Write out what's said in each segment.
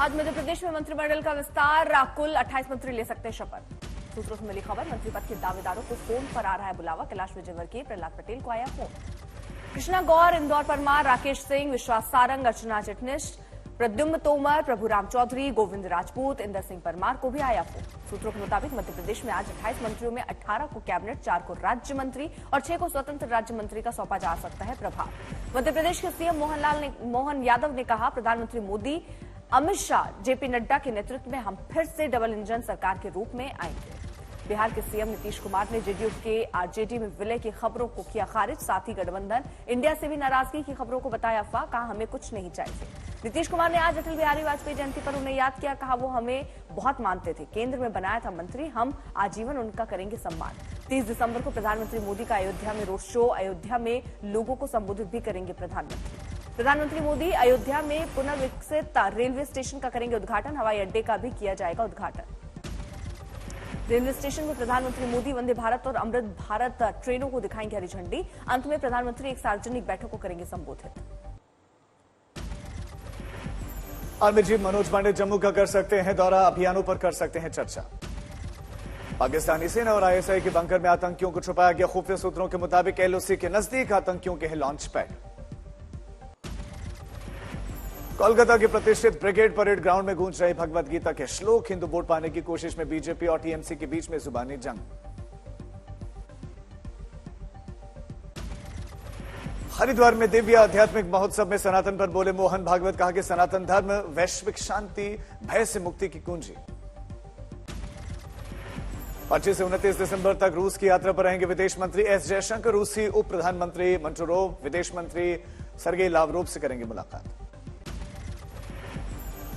आज मध्य प्रदेश में मंत्रिमंडल का विस्तार, कुल 28 मंत्री ले सकते हैं शपथ। सूत्रों से मिली खबर, मंत्री पद के दावेदारों को फोन पर आ रहा है बुलावा। कैलाश विजयवर्गीय, प्रहलाद पटेल को आया फोन। कृष्णा गौर, इंदौर परमार, राकेश सिंह, विश्वास सारंग, अर्चना चिटनिस, प्रद्युम्न तोमर, प्रभुराम चौधरी, गोविंद राजपूत, इंदर सिंह परमार को भी आया फोन। सूत्रों के मुताबिक मध्य प्रदेश में आज 28 मंत्रियों में 18 को कैबिनेट, 4 को राज्य मंत्री और 6 को स्वतंत्र राज्य मंत्री का सौंपा जा सकता है प्रभार। मध्य प्रदेश के सीएम मोहन यादव ने कहा, प्रधानमंत्री मोदी, अमित शाह, जेपी नड्डा के नेतृत्व में हम फिर से डबल इंजन सरकार के रूप में आएंगे। बिहार के सीएम नीतीश कुमार ने जेडीयू के आरजेडी में विलय की खबरों को किया खारिज। साथ ही गठबंधन इंडिया से भी नाराजगी की खबरों को बताया अफवाह, कहा हमें कुछ नहीं चाहिए। नीतीश कुमार ने आज अटल बिहारी वाजपेयी जयंती पर उन्हें याद किया, कहा वो हमें बहुत मानते थे, केंद्र में बनाया था मंत्री, हम आजीवन उनका करेंगे सम्मान। 30 दिसंबर को प्रधानमंत्री मोदी का अयोध्या में रोड शो, अयोध्या में लोगों को संबोधित भी करेंगे प्रधानमंत्री मोदी। अयोध्या में पुनर्विकसित रेलवे स्टेशन का करेंगे उद्घाटन, हवाई अड्डे का भी किया जाएगा उद्घाटन। रेलवे स्टेशन में प्रधानमंत्री मोदी वंदे भारत और अमृत भारत ट्रेनों को दिखाएंगे हरी झंडी। अंत में प्रधानमंत्री एक सार्वजनिक बैठक को करेंगे संबोधित। आर्मी चीफ मनोज पांडे जम्मू का कर सकते हैं दौरा, अभियानों पर कर सकते हैं चर्चा। पाकिस्तानी सेना और आईएसआई के बंकर में आतंकियों को छुपाया गया। खुफिया सूत्रों के मुताबिक एलओसी के नजदीक आतंकियों के हैं लॉन्च पैड। कोलकाता के प्रतिष्ठित ब्रिगेड परेड ग्राउंड में गूंज रहे भगवत गीता के श्लोक। हिंदू वोट पाने की कोशिश में बीजेपी और टीएमसी के बीच में जुबानी जंग। हरिद्वार में दिव्य आध्यात्मिक महोत्सव में सनातन पर बोले मोहन भागवत, कहा कि सनातन धर्म वैश्विक शांति, भय से मुक्ति की कुंजी। 25 से 29 दिसंबर तक रूस की यात्रा पर रहेंगे विदेश मंत्री एस जयशंकर। रूसी उप प्रधानमंत्री मंटूरोव विदेश मंत्री सर्गेई लावरोव से करेंगे मुलाकात।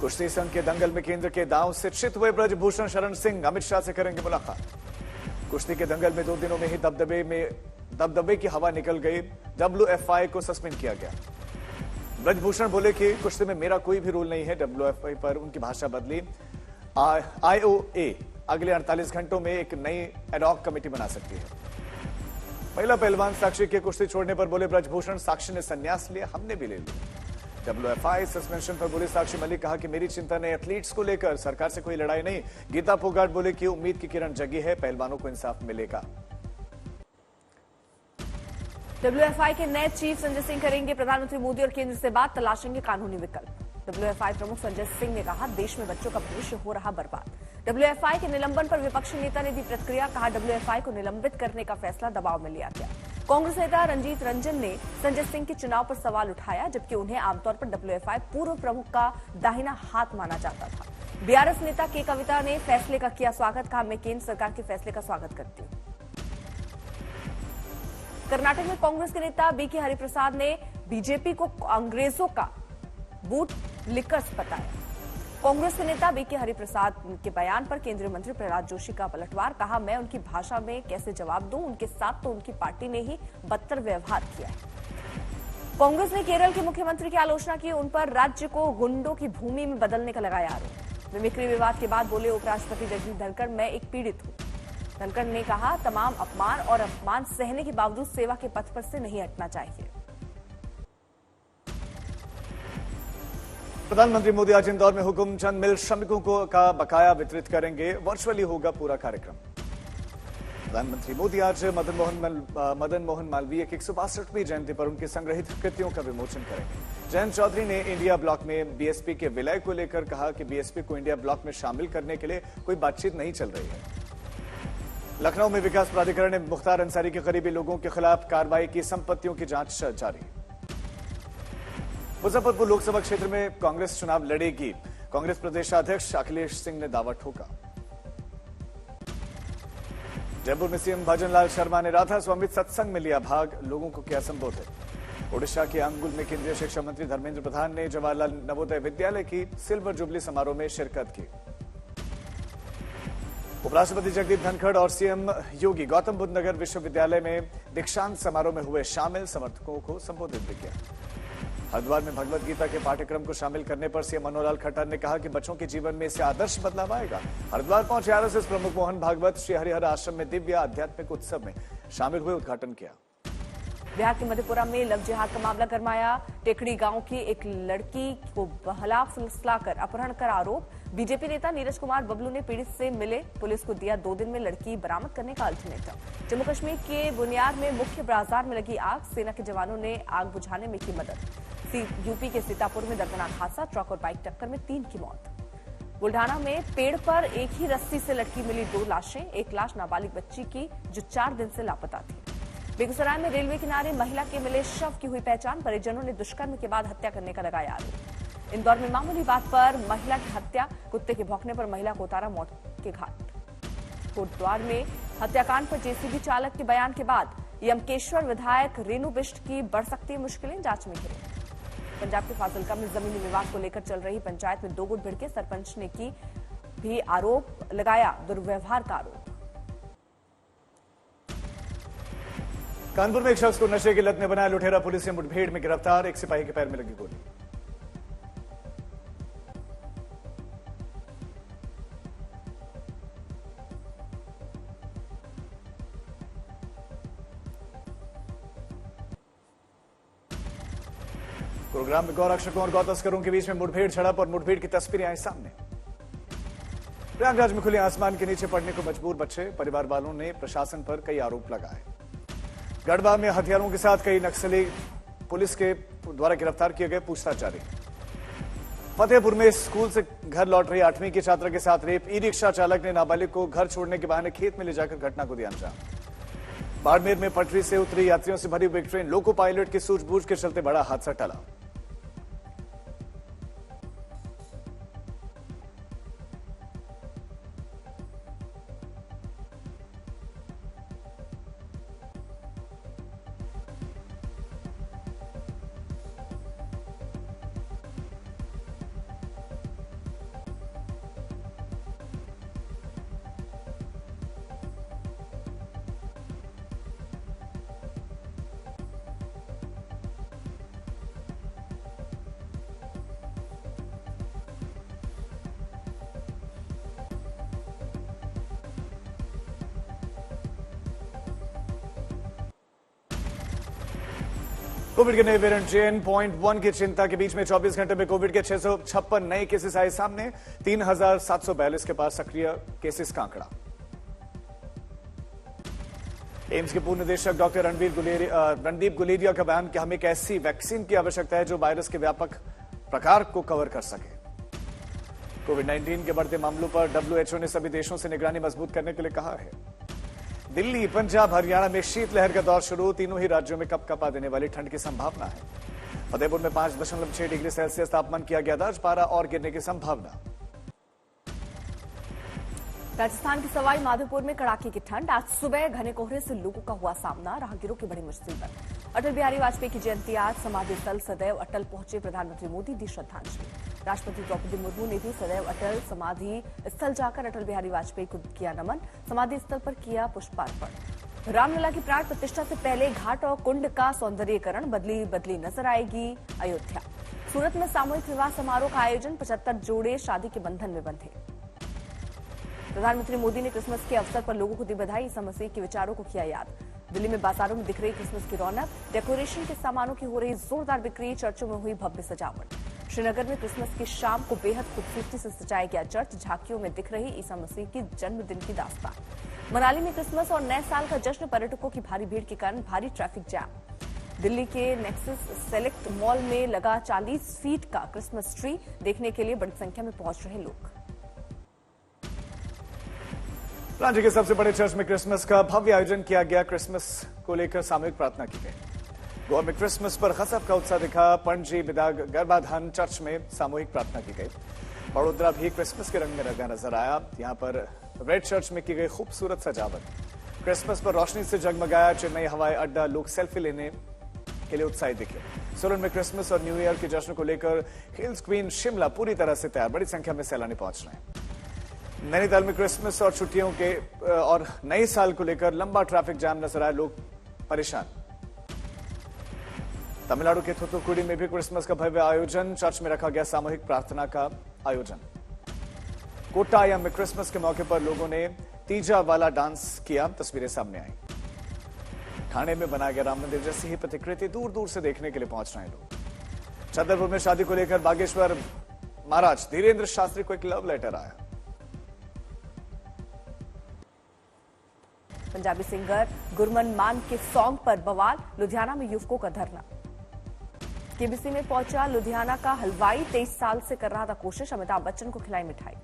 कुश्ती संघ के दंगल में केंद्र के दांव से चित हुए ब्रजभूषण शरण सिंह अमित शाह से करेंगे मुलाकात। कुश्ती के दंगल में 2 दिनों में ही दबदबे की हवा निकल गई। WFI को सस्पेंड किया गया। ब्रजभूषण बोले कि कुश्ती में मेरा कोई भी रोल नहीं है। WFI पर उनकी भाषा बदली। IOA अगले 48 घंटों में एक नई एडॉक कमेटी बना सकती है। महिला पहलवान साक्षी के कुश्ती छोड़ने पर बोले ब्रजभूषण, साक्षी ने संन्यास लिया, हमने भी ले लिया। WFI सस्पेंशन पर बोली साक्षी मलिक, कहा कि मेरी चिंता ने एथलीट्स को लेकर, सरकार से कोई लड़ाई नहीं। गीता फोगाट बोले कि उम्मीद की किरण जगी है, पहलवानों को इंसाफ मिलेगा। WFI के नए चीफ संजय सिंह करेंगे प्रधानमंत्री मोदी और केंद्र से बात, तलाशेंगे कानूनी विकल्प। WFI प्रमुख संजय सिंह ने कहा, देश में बच्चों का भविष्य हो रहा बर्बाद। WFI के निलंबन पर विपक्षी नेता ने दी प्रतिक्रिया, कहा WFI को निलंबित करने का फैसला दबाव में लिया गया। कांग्रेस नेता रंजीत रंजन ने संजय सिंह के चुनाव पर सवाल उठाया, जबकि उन्हें आमतौर पर WFI पूर्व प्रमुख का दाहिना हाथ माना जाता था। बीआरएस नेता के कविता ने फैसले का किया स्वागत, कहा मैं केंद्र सरकार के फैसले का स्वागत करती हूं। कर्नाटक में कांग्रेस के नेता बीके हरिप्रसाद ने बीजेपी को अंग्रेजों का बूट लिकर बताया। कांग्रेस के नेता बीके हरिप्रसाद के बयान पर केंद्रीय मंत्री प्रहलाद जोशी का पलटवार, कहा मैं उनकी भाषा में कैसे जवाब दूं, उनके साथ तो उनकी पार्टी ने ही बदतर व्यवहार किया है। कांग्रेस ने केरल के मुख्यमंत्री की आलोचना की, उन पर राज्य को गुंडों की भूमि में बदलने का लगाया आरोप। मिमिक्री विवाद के बाद बोले उपराष्ट्रपति जगदीप धनखड़, मैं एक पीड़ित हूं। धनखड़ ने कहा, तमाम अपमान और अपमान सहने के बावजूद सेवा के पथ पर से नहीं हटना चाहिए। प्रधानमंत्री मोदी आज इंदौर में हुकुमचंद मिल श्रमिकों का बकाया वितरित करेंगे। वर्चुअली होगा पूरा कार्यक्रम। प्रधानमंत्री मोदी आज मदन मोहन मालवीय की 162वीं जयंती पर उनकी संग्रहित कृतियों का विमोचन करेंगे। जयंत चौधरी ने इंडिया ब्लॉक में बीएसपी के विलय को लेकर कहा कि बीएसपी को इंडिया ब्लॉक में शामिल करने के लिए कोई बातचीत नहीं चल रही है। लखनऊ में विकास प्राधिकरण ने मुख्तार अंसारी के करीबी लोगों के खिलाफ कार्रवाई की, संपत्तियों की जांच जारी। मुजफ्फरपुर लोकसभा क्षेत्र में कांग्रेस चुनाव लड़ेगी। कांग्रेस प्रदेशाध्यक्ष अखिलेश सिंह ने दावा ठोका। जयपुर में सीएम भजनलाल शर्मा ने राधा स्वामी सत्संग में लिया भाग, लोगों को किया संबोधित। ओडिशा के अंगुल में केंद्रीय शिक्षा मंत्री धर्मेंद्र प्रधान ने जवाहरलाल नवोदय विद्यालय की सिल्वर जुबली समारोह में शिरकत की। उपराष्ट्रपति जगदीप धनखड़ और सीएम योगी गौतम बुद्ध नगर विश्वविद्यालय में दीक्षांत समारोह में हुए शामिल, समर्थकों को संबोधित भी किया। हरिद्वार में भगवत गीता के पाठ्यक्रम को शामिल करने पर सीएम मनोहर खट्टर ने कहा कि बच्चों के जीवन में इससे आदर्श बदलाव आएगा। हरिद्वार पहुंचे आरएसएस प्रमुख मोहन भागवत श्री हरिहर आश्रम में दिव्य आध्यात्मिक उत्सव में शामिल हुए, उद्घाटन किया। बिहार के मधेपुरा में लव जिहाद का मामला गरमाया। टेकड़ी गांव की एक लड़की को बहला फुसलाकर अपहरण का आरोप। बीजेपी नेता नीरज कुमार बबलू ने पीड़ित से मिले, पुलिस को दिया 2 दिन में लड़की बरामद करने का अल्टीमेटम। जम्मू कश्मीर के बुनियाद में मुख्य बाजार में लगी आग, सेना के जवानों ने आग बुझाने में की मदद। यूपी के सीतापुर में दर्दनाक हादसा, ट्रक और बाइक टक्कर में 3 की मौत। बुल्ढाना में पेड़ पर एक ही रस्सी से लटकी मिली 2 लाशें, एक लाश नाबालिग बच्ची की जो 4 दिन से लापता थी। बेगूसराय में रेलवे किनारे महिला के मिले शव की हुई पहचान, परिजनों ने दुष्कर्म के बाद हत्या करने का लगाया आरोप। इंदौर में मामूली बात पर महिला की हत्या, कुत्ते के भौंकने पर महिला को उतारा मौत के घाट। कोटद्वार में हत्याकांड पर जेसीबी चालक के बयान के बाद यमकेश्वर विधायक रेणु बिष्ट की बढ़ सकती है मुश्किलें, जांच में घिरे। पंजाब के फाजिलका में जमीनी विवाद को लेकर चल रही पंचायत में 2 गुट भिड़के, सरपंच ने की भी आरोप लगाया दुर्व्यवहार का आरोप। कानपुर में एक शख्स को नशे की लत में बनाया लुटेरा, पुलिस ने मुठभेड़ में गिरफ्तार, एक सिपाही के पैर में लगी गोली। गुरुग्राम में गौरक्षकों और गौ तस्करों के बीच में मुठभेड़, झड़प और मुठभेड़ की तस्वीरें आई सामने। प्रयागराज में खुले आसमान के नीचे पड़ने को मजबूर बच्चे, परिवार वालों ने प्रशासन पर कई आरोप लगाए। गढ़वा में हथियारों के साथ कई नक्सली पुलिस के द्वारा गिरफ्तार किए गए, पूछताछ जारी। फतेहपुर में स्कूल से घर लौट रही 8वीं की छात्रा के साथ रेप, ई रिक्शा चालक ने नाबालिग को घर छोड़ने के बहाने खेत में ले जाकर घटना को दिया अंजाम। बाड़मेर में पटरी से उतरी यात्रियों से भरी हुई ट्रेन, लोको पायलट की सूझबूझ के चलते बड़ा हादसा टला। कोविड के नए वेरिएंट JN.1 की चिंता के बीच में 24 घंटे में कोविड के 656 नए केसेस आए सामने, 3742 के पास सक्रिय केसेस का आंकड़ा। एम्स के पूर्व निदेशक डॉक्टर रणदीप गुलेरिया का बयान कि हमें एक ऐसी वैक्सीन की आवश्यकता है जो वायरस के व्यापक प्रकार को कवर कर सके। कोविड-19 के बढ़ते मामलों पर WHO ने सभी देशों से निगरानी मजबूत करने के लिए कहा है। दिल्ली, पंजाब, हरियाणा में शीतलहर का दौर शुरू, तीनों ही राज्यों में कपकपा देने वाली ठंड की संभावना है। फतेहपुर में 5.6 डिग्री सेल्सियस तापमान किया गया दर्ज, पारा और गिरने की संभावना। राजस्थान के सवाई माधोपुर में कड़ाके की ठंड, आज सुबह घने कोहरे से लोगों का हुआ सामना, राहगीरों की बड़ी मुसीबत। अटल बिहारी वाजपेयी की जयंती आज, समाधि स्थल सदैव अटल पहुंचे प्रधानमंत्री मोदी, दी श्रद्धांजलि। राष्ट्रपति द्रौपदी मुर्मू ने भी सदैव अटल समाधि स्थल जाकर अटल बिहारी वाजपेयी को किया नमन, समाधि स्थल पर किया पुष्पार्पण। रामलला की प्राण प्रतिष्ठा से पहले घाट और कुंड का सौंदर्यीकरण, बदली बदली नजर आएगी अयोध्या। सूरत में सामूहिक विवाह समारोह का आयोजन, 75 जोड़े शादी के बंधन में बंधे। प्रधानमंत्री मोदी ने क्रिसमस के अवसर पर लोगों को दी बधाई, ईसा मसीह के विचारों को किया याद। दिल्ली में बाजारों में दिख रही क्रिसमस की रौनक, डेकोरेशन के सामानों की हो रही जोरदार बिक्री, चर्चों में हुई भव्य सजावट। श्रीनगर में क्रिसमस की शाम को बेहद खूबसूरती से सजाया गया चर्च, झांकियों में दिख रही ईसा मसीह की जन्मदिन की दास्तान। मनाली में क्रिसमस और नए साल का जश्न, पर्यटकों की भारी भीड़ के कारण भारी ट्रैफिक जैम। दिल्ली के नेक्सस सेलेक्ट मॉल में लगा 40 फीट का क्रिसमस ट्री, देखने के लिए बड़ी संख्या में पहुंच रहे लोग। राज्य के सबसे बड़े चर्च में क्रिसमस का भव्य आयोजन किया गया, क्रिसमस को लेकर सामूहिक प्रार्थना की गई। गोवा में क्रिसमस पर गजब का उत्साह दिखा, पणजी गर्भाधान चर्च में सामूहिक प्रार्थना की गई। बड़ोदरा भी क्रिसमस के रंग में रंगा नजर आया, यहां पर रेड चर्च में की गई खूबसूरत सजावट। क्रिसमस पर रोशनी से जगमगाया चेन्नई हवाई अड्डा, लोग सेल्फी लेने के लिए उत्साहित दिखे। सोलन में क्रिसमस और न्यू ईयर के जश्न को लेकर हिल्स क्वीन शिमला पूरी तरह से तैयार, बड़ी संख्या में सैलानी पहुंच रहे हैं। नैनीताल में क्रिसमस और छुट्टियों के और नए साल को लेकर लंबा ट्रैफिक जाम नजर आया, लोग परेशान। तमिलनाडु के थुथुकुडी में भी क्रिसमस का भव्य आयोजन, चर्च में रखा गया सामूहिक प्रार्थना का आयोजन। कोट्टायम में क्रिसमस के मौके पर लोगों ने तीजा वाला डांस किया, तस्वीरें सामने आई। खाने में बनाया गया राम मंदिर जैसी ही प्रतिकृति दूर दूर से देखने के लिए पहुंच रहे हैं लोग। छतरपुर में शादी को लेकर बागेश्वर महाराज धीरेन्द्र शास्त्री को एक लव लेटर आया। पंजाबी सिंगर गुरमन मान के सॉन्ग पर बवाल, लुधियाना में युवकों का धरना। केबीसी में पहुंचा लुधियाना का हलवाई, 23 साल से कर रहा था कोशिश, अमिताभ बच्चन को खिलाई मिठाई।